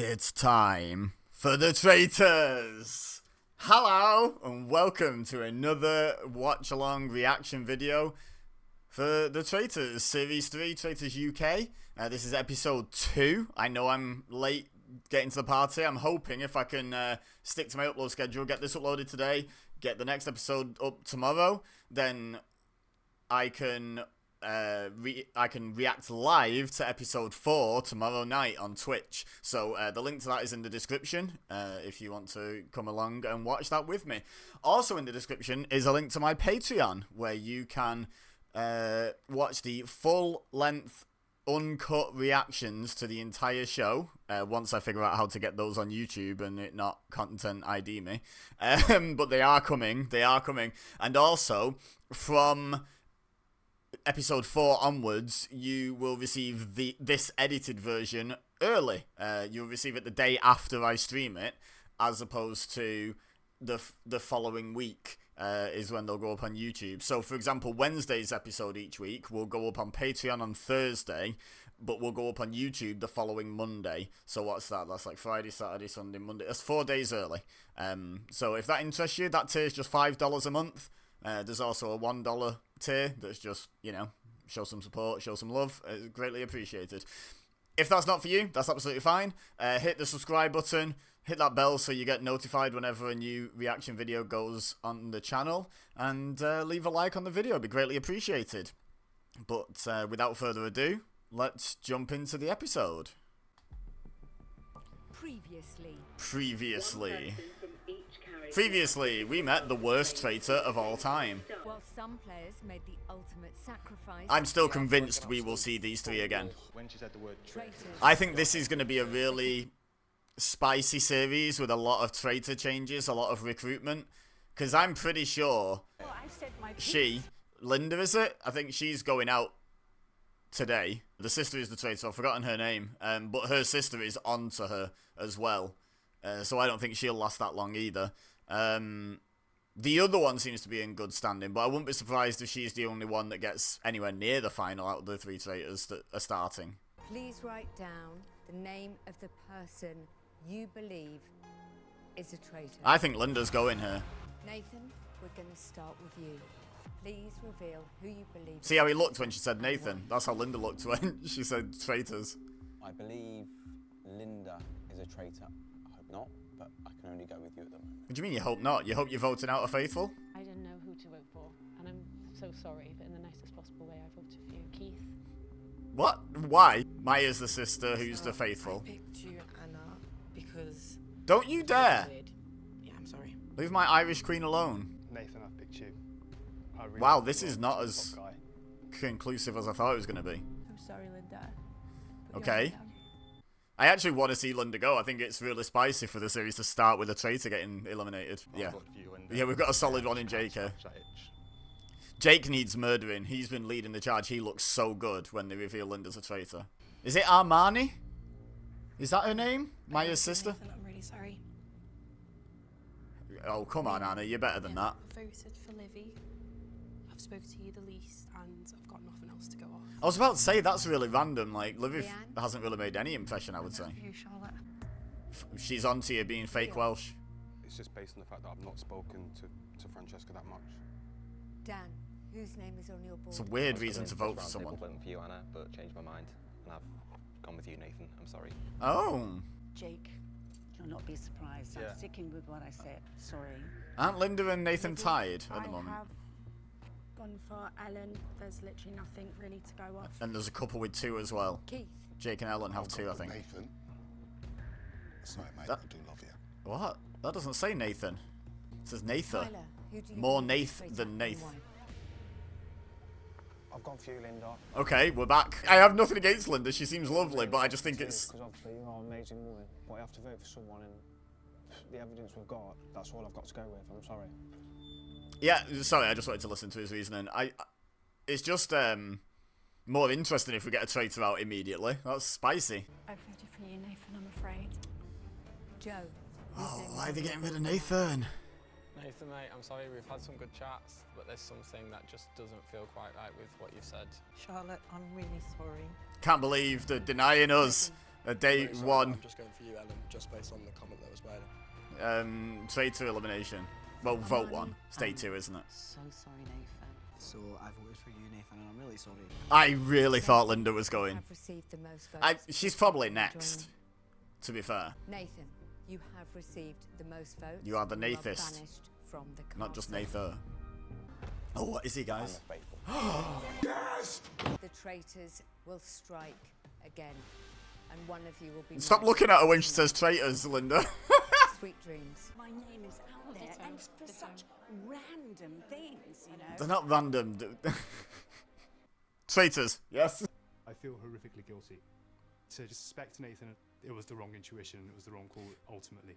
It's time for the Traitors! Hello, and welcome to another watch-along reaction video for the Traitors, Series 3, Traitors UK. This is episode 2. I know I'm late getting to the party. I'm hoping if I can stick to my upload schedule, get this uploaded today, get the next episode up tomorrow, then I can react live to episode 4 tomorrow night on Twitch. So the link to that is in the description if you want to come along and watch that with me. Also in the description is a link to my Patreon where you can watch the full-length uncut reactions to the entire show once I figure out how to get those on YouTube and it not content ID me. But they are coming. And also from episode 4 onwards, you will receive this edited version early. You'll receive it the day after I stream it, as opposed to the following week is when they'll go up on YouTube. So, for example, Wednesday's episode each week will go up on Patreon on Thursday, but will go up on YouTube the following Monday. So what's that? That's like Friday, Saturday, Sunday, Monday. That's 4 days early. So if that interests you, that tier is just $5 a month. There's also a $1 tier that's just, you know, show some support, show some love. It's greatly appreciated. If that's not for you, that's absolutely fine. Hit the subscribe button, hit that bell so you get notified whenever a new reaction video goes on the channel, and leave a like on the video. It'd be greatly appreciated. But without further ado, let's jump into the episode. Previously, we met the worst traitor of all time. While some players made the ultimate sacrifice, I'm still convinced we will see these three again. I think this is going to be a really spicy series with a lot of traitor changes, a lot of recruitment. Because I'm pretty sure Linda, is it? I think she's going out today. The sister is the traitor, I've forgotten her name. But her sister is onto her as well. So I don't think she'll last that long either. The other one seems to be in good standing, but I wouldn't be surprised if she's the only one that gets anywhere near the final out of the 3 traitors that are starting. please write down the name of the person you believe is a traitor. I think Linda's going here. Nathan, we're going to start with you. Please reveal who you believe. See how he looked when she said Nathan? That's how Linda looked when she said traitors. I believe Linda is a traitor. I hope not, but I can only go with you at the moment. What do you mean you hope not? You hope you're voting out a faithful? I didn't know who to vote for, and I'm so sorry, but in the nicest possible way, I voted for you, Keith. What? Why? Maya's the sister who's the faithful. I picked you, Anna, because... Don't you dare! Yeah, I'm sorry. Leave my Irish queen alone. Nathan, I've picked you. Really wow, this is not as conclusive as I thought it was going to be. I'm sorry, Linda. Okay. I actually want to see Linda go. I think it's really spicy for the series to start with a traitor getting eliminated. Yeah. Yeah, we've got a solid one in Jake here. Jake needs murdering. He's been leading the charge. He looks so good when they reveal Linda's a traitor. Is it Armani? Is that her name? Maya's sister? Nathan, I'm really sorry. Oh, come on, Anna. You're better than that. I voted for Livy. I've spoken to you the least, and I've got nothing else to go off. I was about to say, that's really random. Like, Livy hasn't really made any impression, I would say. You, Charlotte. She's onto you being fake Welsh. It's just based on the fact that I've not spoken to Francesca that much. Dan, whose name is on your board? It's a weird reason to vote for someone. I was voting for you, Anna, but changed my mind, and I've gone with you, Nathan. I'm sorry. Oh. Jake, you'll not be surprised. I'm sticking with what I said. Sorry. Aren't Linda and Nathan tied at the moment? I have gone for Ellen. There's literally nothing really to go off. And there's a couple with 2 as well. Keith. Jake and Ellen have 2, I think. Nathan. Sorry, mate, I do love you. What? That doesn't say Nathan. It says Nathan. Tyler, who do you More believe is Nath traitor than and Nath. why? I've gone for you, Linda. Okay, we're back. I have nothing against Linda. She seems lovely, but I just think it's... Because obviously you are an amazing woman, but I have to vote for someone, and the evidence we've got, that's all I've got to go with. I'm sorry. Yeah, sorry, I just wanted to listen to his reasoning. It's just more interesting if we get a traitor out immediately. That's spicy. I voted for you, Nathan, I'm afraid. Joe. Oh, why are they getting rid of Nathan? Nathan, mate, I'm sorry, we've had some good chats, but there's something that just doesn't feel quite right with what you've said. Charlotte, I'm really sorry. Can't believe they're denying us Day Sorry, one. I'm just going for you, Ellen, just based on the comment that was made. Traitor elimination. Well, vote 1. Stay 2, isn't it? So sorry, Nathan. So I voted for you, Nathan, and I'm really sorry. I really thought Linda was going. Have received the most votes. She's probably next, to be fair. Nathan, you have received the most votes. You are the You Nathist. banished from the Not just castle. Nathan. Oh, what is he, guys? Yes! The traitors will strike again, and one of you will be. Stop looking at her when she says traitors, Linda. Sweet dreams. My name is out there, and for such random things, you know. They're not random. Traitors, yes. I feel horrifically guilty. To just suspect Nathan, it was the wrong intuition, it was the wrong call, ultimately.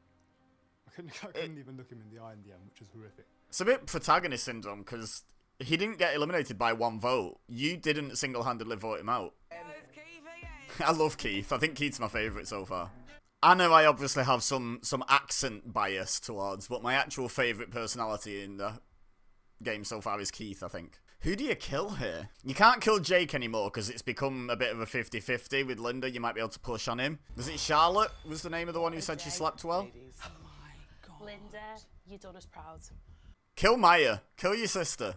I couldn't even look him in the eye in the end, which was horrific. It's a bit protagonist syndrome, because he didn't get eliminated by 1 vote. You didn't single-handedly vote him out. I love Keith. I think Keith's my favourite so far. Anna, I obviously have some accent bias towards, but my actual favourite personality in the game so far is Keith, I think. Who do you kill here? You can't kill Jake anymore because it's become a bit of a 50-50 with Linda. You might be able to push on him. Was it Charlotte was the name of the one who said she slept well? Oh my God. Linda, you done us proud. Kill Maya. Kill your sister.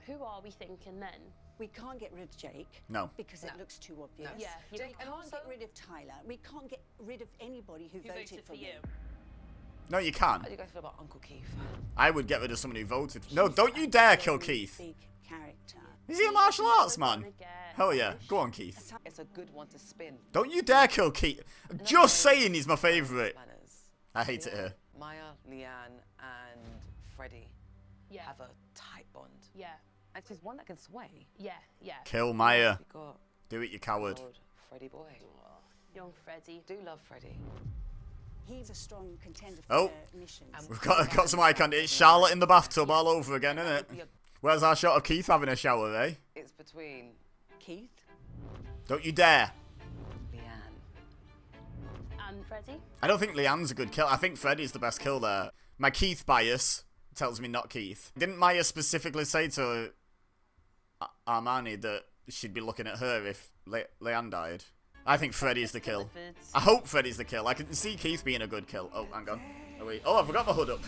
Who are we thinking then? We can't get rid of Jake. No. Because it looks too obvious. Yeah. We can't get rid of Tyler. We can't get rid of anybody who voted for you. No, you can't. How do you guys feel about Uncle Keith? I would get rid of someone who voted. No, don't you dare kill Keith. Big character. Is he a martial arts man? Hell yeah. Go on, Keith. It's a good one to spin. Don't you dare kill Keith. I'm just saying he's my favourite. I hate it here. Maya, Leanne, and Freddie have a tight bond. Yeah. And she's one that can sway. Yeah. Kill Maya. We got Do it, you coward. Lord Freddie boy. Young Freddie. Do love Freddie. He's a strong contender for Oh, the missions. we've got some eye contact. It's Charlotte in the bathtub all over again, isn't it? Where's our shot of Keith having a shower, eh? It's between Keith, Don't you dare. Leanne, And Freddie? I don't think Leanne's a good kill. I think Freddie's the best kill there. My Keith bias tells me not Keith. Didn't Maya specifically say to Armani that she'd be looking at her if Leanne died? I think Freddie's the kill. I hope Freddie's the kill. I can see Keith being a good kill. Oh, hang on. Oh, I forgot my hood up.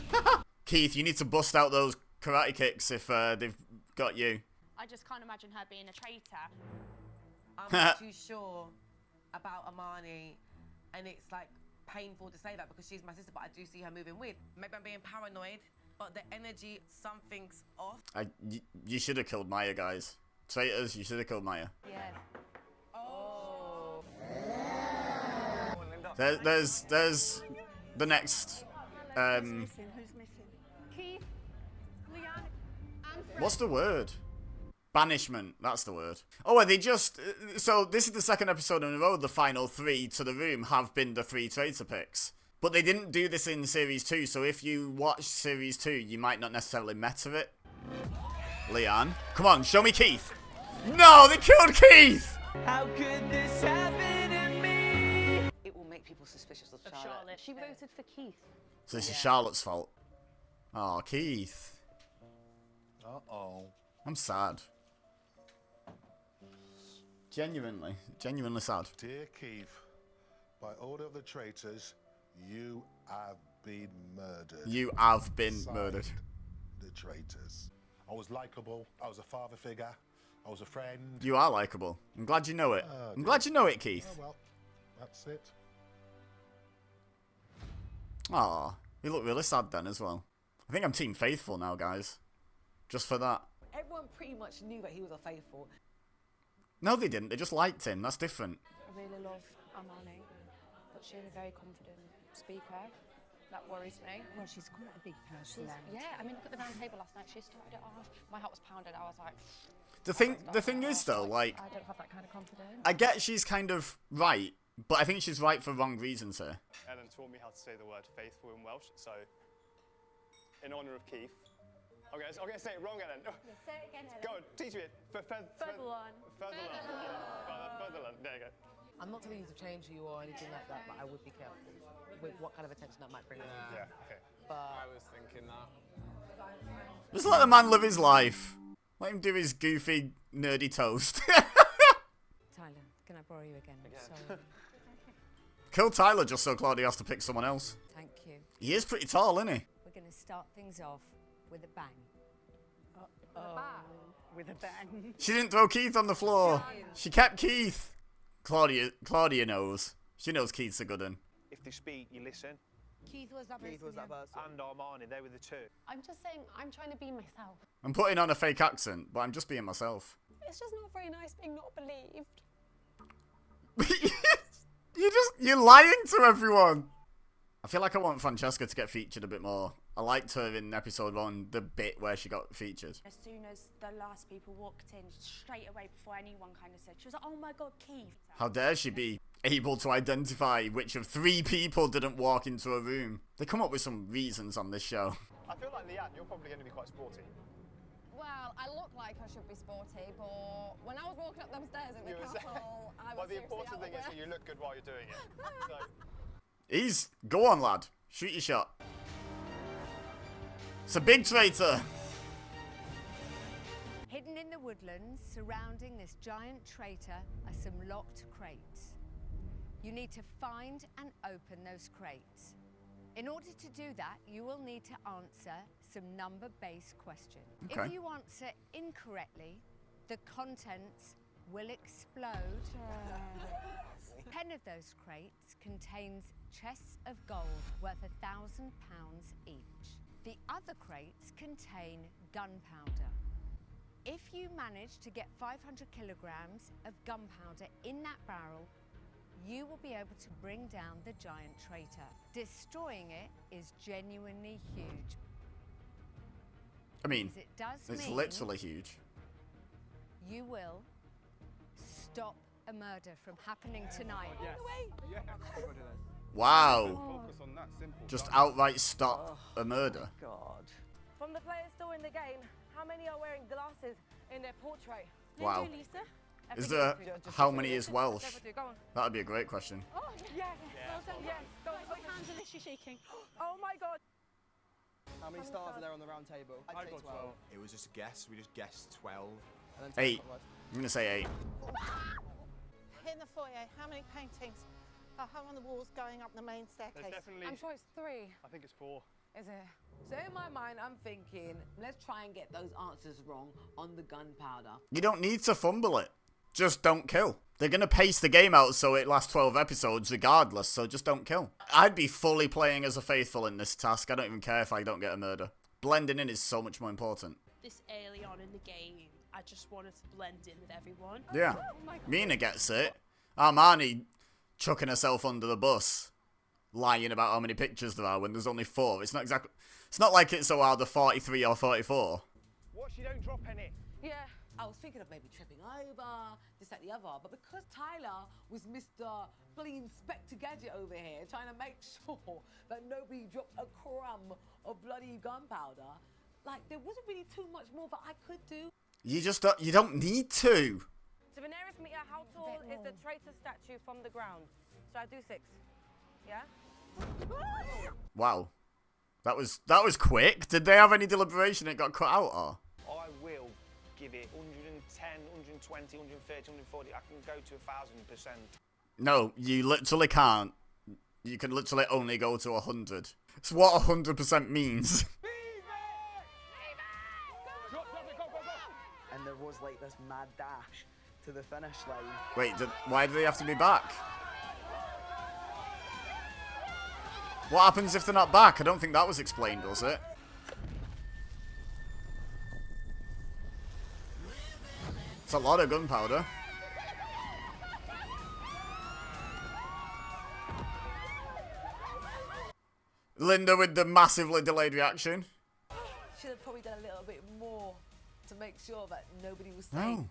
Keith, you need to bust out those karate kicks if they've got you. I just can't imagine her being a traitor. I'm not too sure about Amani, and it's like painful to say that because she's my sister, but I do see her moving weird. Maybe I'm being paranoid, but the energy, something's off. You should have killed Maya, guys. Traitors, you should have killed Maya. Yeah. Oh. There's the next. Who's missing? Keith, Leanne, and Freddie. What's the word? Banishment. That's the word. Oh, are they just? So this is the second episode in a row. The final 3 to the room have been the 3 traitor picks. But they didn't do this in Series 2, so if you watch Series 2, you might not necessarily meta it. Leanne. Come on, show me Keith. No, they killed Keith! How could this happen to me? it will make people suspicious of Charlotte. She voted for Keith. So this is Charlotte's fault. Oh, Keith. Uh-oh. I'm sad. Genuinely sad. Dear Keith, by order of the traitors, you have been murdered. You have been Signed, murdered. The traitors. I was likable. I was a father figure. I was a friend. You are likable. I'm glad you know it. I'm glad you know it, Keith. Oh, well, that's it. Aw, you look really sad then as well. I think I'm Team Faithful now, guys. Just for that. Everyone pretty much knew that he was a faithful. No, they didn't. They just liked him. That's different. I really love Armani, but she's a very confident speaker. That worries me. Well, she's quite a big personality. Yeah, I mean, look at the round table last night. She started it off. My heart was pounded. I was like... The thing is, though, like... I don't have that kind of confidence. I get she's kind of right, but I think she's right for wrong reasons here. Ellen taught me how to say the word faithful in Welsh, so... In honour of Keith... I'm going to say it wrong, Ellen. Yeah, say it again, Ellen. Go on, teach me it. Furtherland. There you go. I'm not telling you to change who you are or anything like that, but I would be careful with what kind of attention that might bring on. Yeah, okay. But I was thinking that. Just let the man live his life. Let him do his goofy, nerdy toast. Tyler, can I borrow you again? Sorry. Kill Tyler just so Claudia has to pick someone else. Thank you. He is pretty tall, isn't he? We're going to start things off with a bang. With a bang. She didn't throw Keith on the floor. She kept Keith. Claudia knows. She knows Keith's a good one. If they speak, you listen. Keith was that person. And Armani, they were the two. I'm just saying, I'm trying to be myself. I'm putting on a fake accent, but I'm just being myself. It's just not very nice being not believed. You're lying to everyone. I feel like I want Francesca to get featured a bit more. I liked her in episode 1, the bit where she got featured. As soon as the last people walked in, straight away before anyone kind of said, she was like, oh my God, Keith. How dare she be able to identify which of 3 people didn't walk into a room. They come up with some reasons on this show. I feel like, Leanne, you're probably going to be quite sporty. Well, I look like I should be sporty, but when I was walking up them stairs in the castle, I was well, the important thing is that you look good while you're doing it. So. Go on, lad. Shoot your shot. It's a big traitor. Hidden in the woodlands surrounding this giant traitor are some locked crates. You need to find and open those crates. In order to do that, you will need to answer some number-based questions. Okay. If you answer incorrectly, the contents will explode. 10 of those crates contains chests of gold worth £1,000 each. The other crates contain gunpowder. If you manage to get 500 kilograms of gunpowder in that barrel, you will be able to bring down the giant traitor. Destroying it is genuinely huge. I mean, Because it does it's mean literally huge. you will stop a murder from happening tonight. Wow. Just outright stop a murder. God. From the players still in the game, how many are wearing glasses in their portrait? Wow. Is there how many is Welsh? That'd be a great question. Oh, yes. Yes. Go. Put your hands in this, you're shaking. Oh my God. How many stars are there on the round table? I got 12. It was just a guess. We just guessed 12. 8. I'm gonna say 8. In the foyer, how many paintings are hung on the walls going up the main staircase? There's definitely... I'm sure it's 3. I think it's 4. Is it? So in my mind, I'm thinking, let's try and get those answers wrong on the gunpowder. You don't need to fumble it. Just don't kill. They're gonna pace the game out so it lasts 12 episodes regardless, so just don't kill. I'd be fully playing as a faithful in this task. I don't even care if I don't get a murder. Blending in is so much more important. This early on in the game, I just wanted to blend in with everyone. Yeah. Mina gets it. Armani chucking herself under the bus, lying about how many pictures there are when there's only 4. It's not like it's so hard, the 43 or 44. Watch you don't drop any. Yeah. I was thinking of maybe tripping over, this, that, the other, but because Tyler was Mr. Bloody Inspector Gadget over here, trying to make sure that nobody dropped a crumb of bloody gunpowder, like, there wasn't really too much more that I could do. You don't need to. To Daenerys meter, how tall is the traitor statue from the ground? So I do 6. Yeah? Wow. That was quick. Did they have any deliberation it got cut out or? I will give it 110, 120, 130, 140. I can go to 1,000%. No, you literally can't. You can literally only go to 100. It's what 100% means. And there was like this mad dash to the finish line. Wait, why do they have to be back? What happens if they're not back? I don't think that was explained, was it? It's a lot of gunpowder. Linda with the massively delayed reaction. Should have probably done a little bit more to make sure that nobody was safe. No.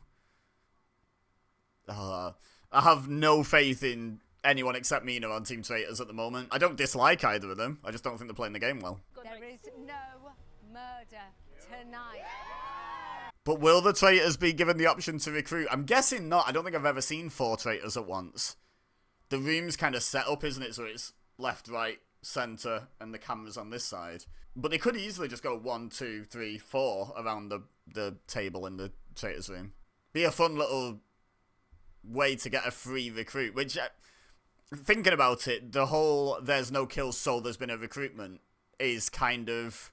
I have no faith in anyone except Mina on Team Traitors at the moment. I don't dislike either of them. I just don't think they're playing the game well. There is no murder tonight. But will the traitors be given the option to recruit? I'm guessing not. I don't think I've ever seen 4 traitors at once. The room's kind of set up, isn't it? So it's left, right, centre, and the camera's on this side. But they could easily just go 1, 2, 3, 4 around the table in the traitors room. Be a fun little way to get a free recruit, which thinking about it, the whole "there's no kills, so there's been a recruitment" is kind of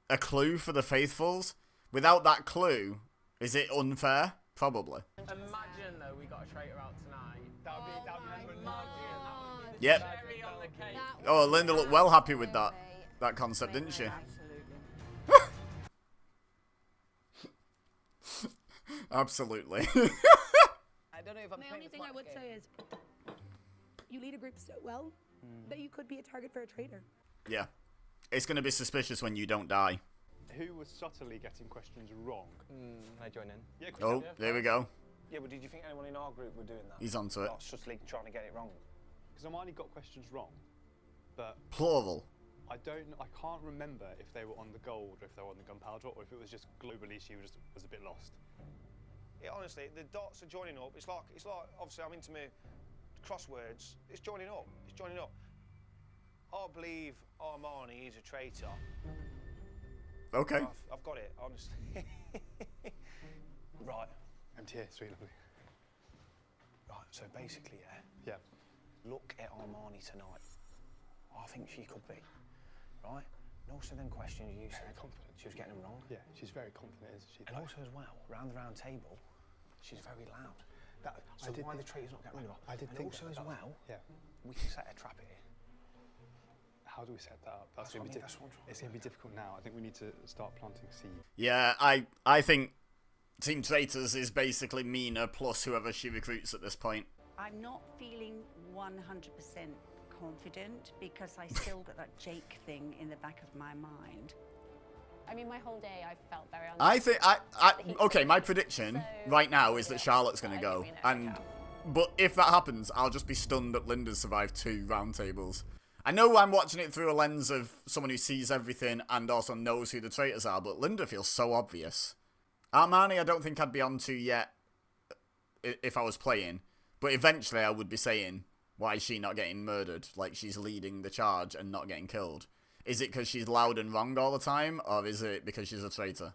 a clue for the faithfuls. Without that clue, is it unfair? Probably. Imagine though we got a traitor out tonight. That would be phenomenal. Yep. Cherry on the cake. Oh, Linda looked well happy with that concept, didn't she? Absolutely. I don't know if I'm The only thing I would say is you lead a group so well that you could be a target for a traitor. Yeah. It's going to be suspicious when you don't die. Who was subtly getting questions wrong? Can I join in? Yeah, Oh, there we go. Yeah, but did you think anyone in our group were doing that? He's onto it. Not subtly trying to get it wrong. Because Armani got questions wrong, but Plural. I can't remember if they were on the gold or if they were on the gunpowder or if it was just globally she was a bit lost. Yeah, honestly, the dots are joining up. It's like obviously I'm into my crosswords. It's joining up. It's joining up. I believe Armani is a traitor. Okay. I've got it, honestly. Right. MTA, sweet, lovely. Right, so basically, yeah. Look at Armani tonight. I think she could be, right? And also then questions you said confident. She was getting them wrong. Yeah, she's very confident, isn't she? And also as well, round the round table, she's very loud. So why the traitors not getting rid of her? I did and think also that. as well, yeah. we can set a trap here. How do we set that up? That's going to be it's going to be difficult now. I think we need to start planting seeds. Yeah, I think Team Traitors is basically Mina plus whoever she recruits at this point. I'm not feeling 100% confident because I still got that Jake thing in the back of my mind. I mean, my whole day I felt very I think okay, my prediction right now is that Charlotte's going to go, but if that happens, I'll just be stunned that Linda's survived 2 round tables. I know I'm watching it through a lens of someone who sees everything and also knows who the traitors are, but Linda feels so obvious. Armani, I don't think I'd be onto yet if I was playing, but eventually I would be saying, why is she not getting murdered? Like, she's leading the charge and not getting killed. Is it because she's loud and wrong all the time, or is it because she's a traitor?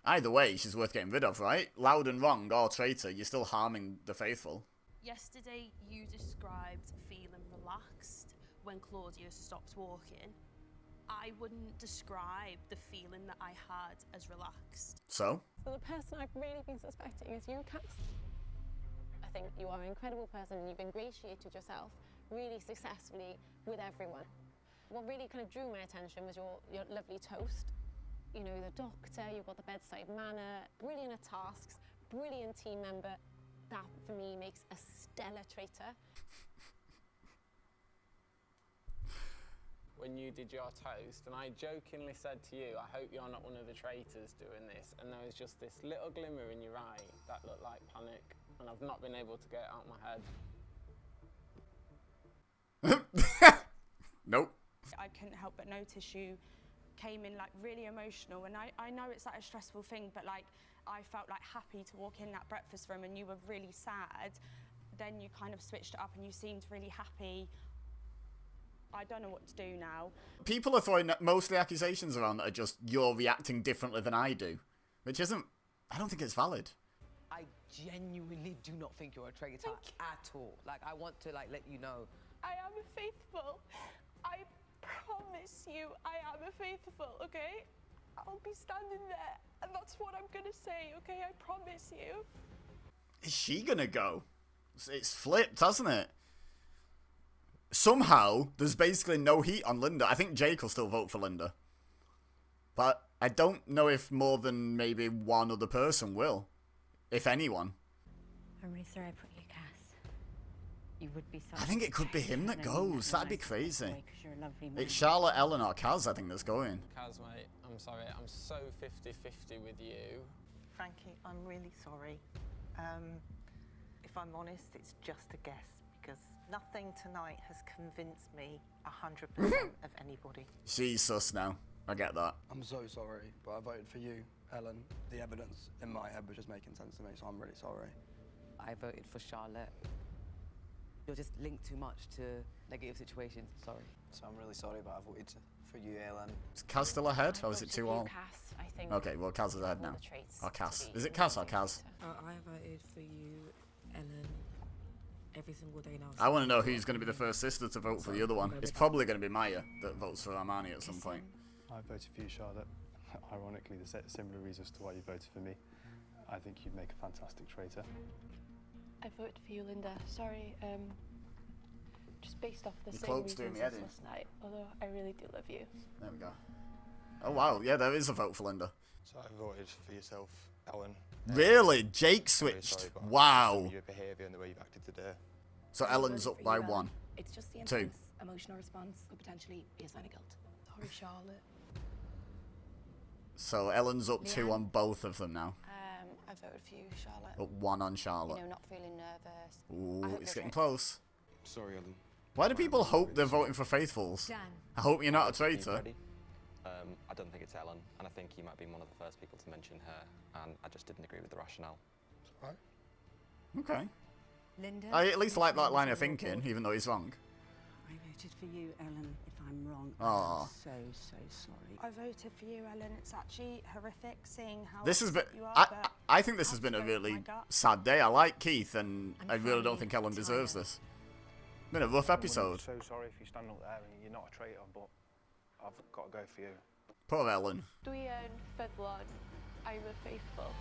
Either way, she's worth getting rid of, right? Loud and wrong or traitor, you're still harming the faithful. Yesterday, you described feeling relaxed when Claudia stopped walking. I wouldn't describe the feeling that I had as relaxed. So the person I've really been suspecting is you, Cass. I think you are an incredible person and you've ingratiated yourself really successfully with everyone. What really kind of drew my attention was your lovely toast. You know, the doctor, you've got the bedside manner, brilliant at tasks, brilliant team member. That, for me, makes a stellar traitor. When you did your toast, and I jokingly said to you, I hope you're not one of the traitors doing this, and there was just this little glimmer in your eye that looked like panic, and I've not been able to get it out of my head. Nope. I couldn't help but notice you came in like really emotional, and I know it's like a stressful thing, but like I felt like happy to walk in that breakfast room and you were really sad. Then you kind of switched it up and you seemed really happy. I don't know what to do now. People are throwing mostly accusations around that are just you're reacting differently than I do, which isn't, I don't think it's valid. I genuinely do not think you're a traitor at all. Like, I want to like let you know. I am a faithful. I promise you I am a faithful, okay? I'll be standing there and that's what I'm gonna say, okay? I promise you. Is she gonna go? It's flipped, hasn't it? Somehow, there's basically no heat on Linda. I think Jake will still vote for Linda. But I don't know if more than maybe one other person will. If anyone. I'm really sorry I put you, Cass. You would be sorry. I think it could be him that goes. That'd be crazy. You're a lovely man. It's Charlotte, Ellen, or Kaz, I think, that's going. Kaz, mate, I'm sorry. I'm so 50-50 with you. Frankie, I'm really sorry. If I'm honest, it's just a guess, because nothing tonight has convinced me 100% of anybody. She's sus now. I get that. I'm so sorry, but I voted for you, Ellen. The evidence in my head was just making sense to me, so I'm really sorry. I voted for Charlotte. You're just linked too much to negative situations. Sorry. So I'm really sorry, but I voted for you, Ellen. Is Kaz still ahead, or is it 2-all? Cass, I think. Okay, well, Kaz is ahead now. Or Kaz. Is it Kaz or Kaz? I voted for you, Ellen. every single day now. I want to know who's going to be the first sister to vote for the other one. It's probably going to be Maya that votes for Armani at some point. I voted for you, Charlotte. Ironically, the similar reasons to why you voted for me. I think you'd make a fantastic traitor. I voted for you, Linda. Sorry, just based off the Your same cloak's doing reasons me as last night. Although I really do love you. There we go. Oh wow, yeah, there is a vote for Linda. So I voted for yourself, Ellen. Really? Jake switched? Wow. Your behaviour and the way you've acted today. So Ellen's up by 1. It's just the 2. intense emotional response could potentially be a sign of guilt. Sorry, Charlotte. So Ellen's up 2 on both of them now. I voted for you, Charlotte. Up 1 on Charlotte. You know, not feeling nervous. Ooh, it's getting close. Sorry, Ellen. Why do people hope they're voting for Faithfuls? Dan. I hope you're not a traitor. I don't think it's Ellen, and I think you might be one of the first people to mention her, and I just didn't agree with the rationale. Right. Okay. Linda. I at least like that line of thinking, even though he's wrong. I voted for you, Ellen, if I'm wrong. Aw. I'm so sorry. I voted for you, Ellen. It's actually horrific seeing how This has been. upset you are, but I think this has been a really sad day. I like Keith, and I really don't think Ellen deserves this. It's been a rough episode. I'm so sorry if you stand up there and you're not a traitor, but I've got to go for you. Poor Ellen. Dwyen, Fedlon, I'm a faithful.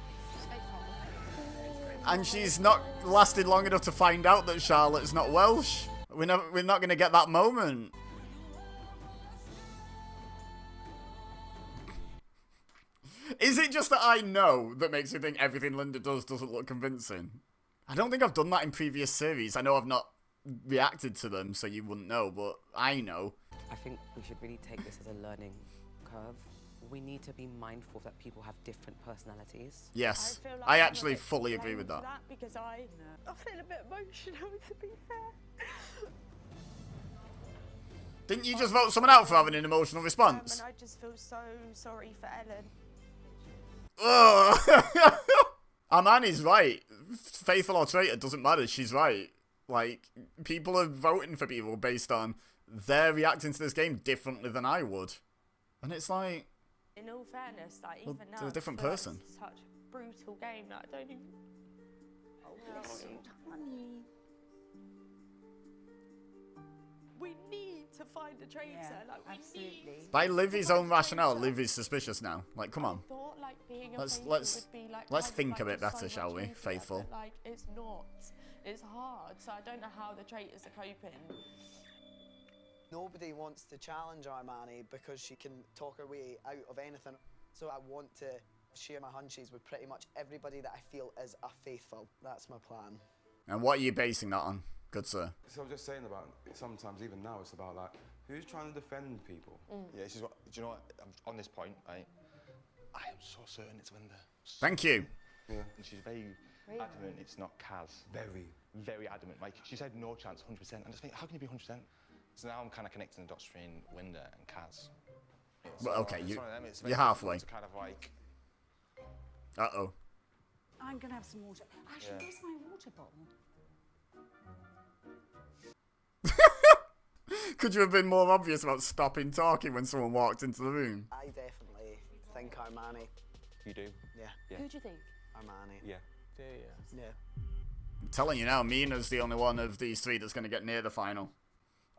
And she's not lasted long enough to find out that Charlotte's not Welsh. We're not going to get that moment. Is it just that I know that makes me think everything Linda does doesn't look convincing? I don't think I've done that in previous series. I know I've not reacted to them, so you wouldn't know, but I know. I think we should really take this as a learning curve. We need to be mindful that people have different personalities. Yes, I feel like I I'm a actually bit fully to agree blame with for that. Because I feel a bit emotional, to be fair. Didn't you just vote someone out for having an emotional response? And I just feel so sorry for Ellen. Ugh. Armani's right. Faithful or traitor doesn't matter. She's right. Like, people are voting for people based on they're reacting to this game differently than I would. And it's like... In all fairness, like, Well, even now, they're a different I feel like person. it's such a brutal game that I don't even... Oh, Bless you, honey. We need to find a traitor. Yeah, like, we absolutely. need... By Livy's own rationale, Livy's suspicious now. Like, come on. I thought, like, being a Let's faithful would be, like, let's kind of, think like, a bit just better, so shall much we? easier, Faithful. But, like, it's not. It's hard. So I don't know how the traitors are coping. Nobody wants to challenge Armani because she can talk her way out of anything. So I want to share my hunches with pretty much everybody that I feel is a faithful. That's my plan. And what are you basing that on, good sir? So I'm just saying about, sometimes even now, it's about like, who's trying to defend people? Yeah, this is what, do you know what, on this point, right, I am so certain it's Linda. Thank you. Yeah. And she's very adamant it's not Kaz. Very adamant. Like, she said no chance, 100%. And I just think, how can you be 100%? So now I'm kind of connecting the dots between Linda and Kaz. Well, okay, it's you, one of them, it's you're very halfway. difficult to kind of like... Uh-oh. I'm going to have some water. Actually, Yeah. where's my water bottle? Could you have been more obvious about stopping talking when someone walked into the room? I definitely think Armani. You do? Yeah. Who do you think? Armani. Yeah. Do you? Yeah. I'm telling you now, Mina's the only one of these three that's going to get near the final.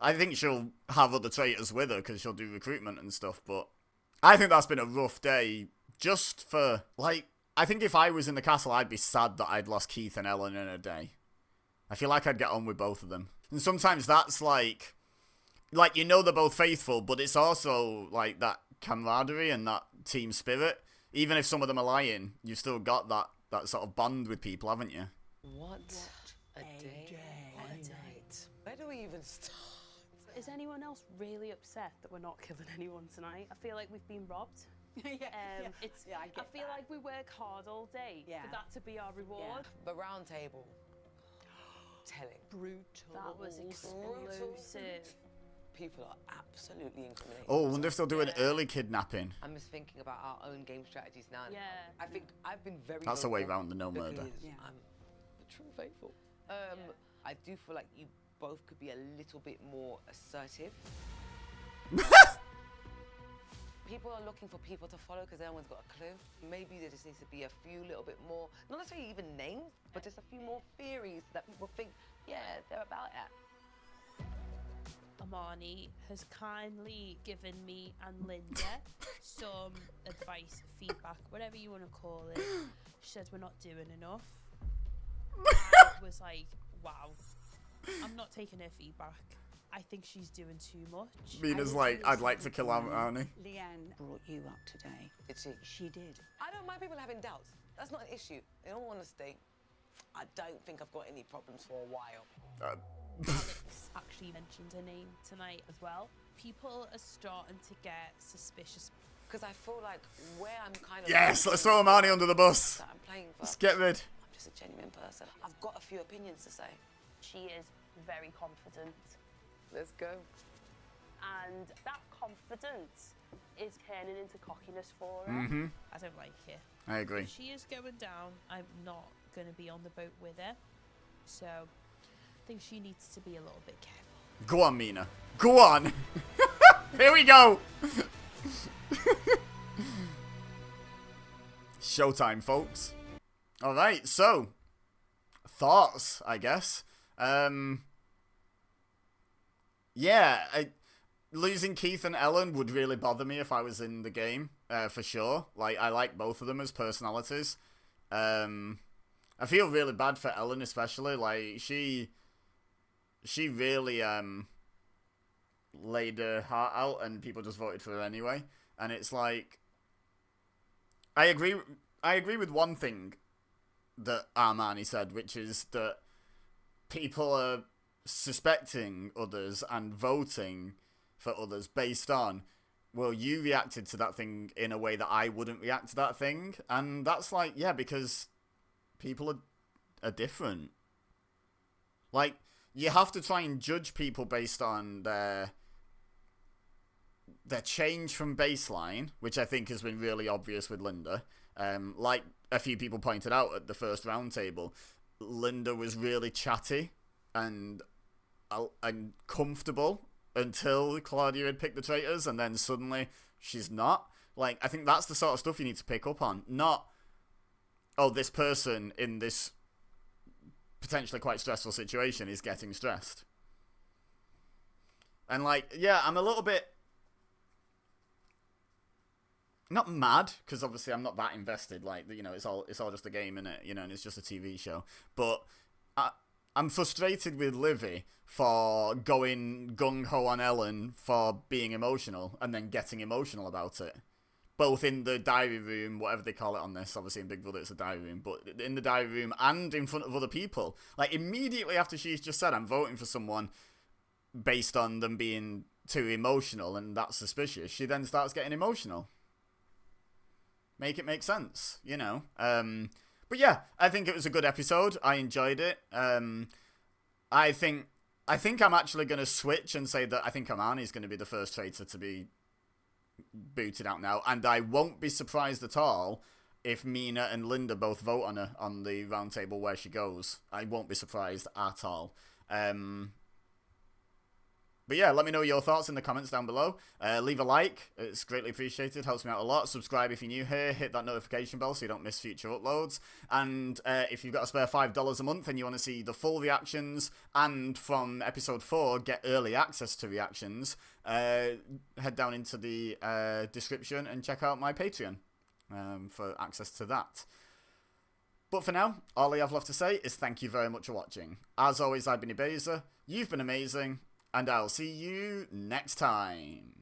I think she'll have other traitors with her because she'll do recruitment and stuff, but I think that's been a rough day just for, like, I think if I was in the castle, I'd be sad that I'd lost Keith and Ellen in a day. I feel like I'd get on with both of them. And sometimes that's like, you know they're both faithful, but it's also, like, that camaraderie and that team spirit. Even if some of them are lying, you've still got that sort of bond with people, haven't you? What a day. What a night. Where do we even start? Is anyone else really upset that we're not killing anyone tonight? I feel like we've been robbed. I feel like we work hard all day for that to be our reward. The round table. Telling. Brutal. That was explosive. People are absolutely incriminating. Oh, I wonder if they'll do an early kidnapping. I'm just thinking about our own game strategies now. Yeah. I think I've been very That's a way vocal round the no murder. because I'm the true faithful. I do feel like you both could be a little bit more assertive. People are looking for people to follow because no one's got a clue. Maybe there just needs to be a few little bit more, not necessarily even names, but just a few more theories that people think, yeah, they're about it. Amani has kindly given me and Linda some advice, feedback, whatever you want to call it. She says we're not doing enough. I was like, wow, I'm not taking her feedback. I think she's doing too much. Mina's like, I'd like to kill Amani. Leanne brought you up today. Did she? She did. I don't mind people having doubts. That's not an issue. In all honesty, I don't think I've got any problems for a while. Alex actually mentioned her name tonight as well. People are starting to get suspicious. Because I feel like where I'm kind of... Yes, let's throw Amani under the bus. I'm playing for. Let's get rid. I'm just a genuine person. I've got a few opinions to say. She is very confident. Let's go. And that confidence is turning into cockiness for her. Mm-hmm. I don't like it. I agree. If she is going down, I'm not going to be on the boat with her. So I think she needs to be a little bit careful. Go on, Mina. Go on. Here we go. Showtime, folks. All right, so thoughts, I guess. Yeah, losing Keith and Ellen would really bother me if I was in the game, for sure. Like, I like both of them as personalities. I feel really bad for Ellen, especially. Like, she really laid her heart out, and people just voted for her anyway. And it's like, I agree with one thing that Armani said, which is that people are suspecting others and voting for others based on, well, you reacted to that thing in a way that I wouldn't react to that thing. And that's like, yeah, because people are different. Like, you have to try and judge people based on their change from baseline, which I think has been really obvious with Linda. Like a few people pointed out at the first roundtable, Linda was really chatty and comfortable until Claudia had picked the traitors, and then suddenly she's not. Like, I think that's the sort of stuff you need to pick up on. Not, oh, this person in this potentially quite stressful situation is getting stressed. And like, yeah, I'm a little bit not mad, because obviously I'm not that invested. Like, you know, it's all just a game, innit? You know, and it's just a TV show. But I'm frustrated with Livy for going gung-ho on Ellen for being emotional and then getting emotional about it. Both in the diary room, whatever they call it on this, obviously in Big Brother it's a diary room, but in the diary room and in front of other people. Like, immediately after she's just said, I'm voting for someone based on them being too emotional and that's suspicious, she then starts getting emotional. Make it make sense, you know? But yeah, I think it was a good episode. I enjoyed it. I think I'm actually going to switch and say that I think Amani's going to be the first traitor to be booted out now, and I won't be surprised at all if Mina and Linda both vote on her on the round table where she goes. I won't be surprised at all. But yeah, let me know your thoughts in the comments down below. Leave a like, it's greatly appreciated, helps me out a lot. Subscribe if you're new here, hit that notification bell so you don't miss future uploads. And if you've got a spare $5 a month and you want to see the full reactions, and from episode 4 get early access to reactions, head down into the description and check out my Patreon for access to that. But for now, all I have left to say is thank you very much for watching. As always, I've been EBEZA, you've been amazing, and I'll see you next time.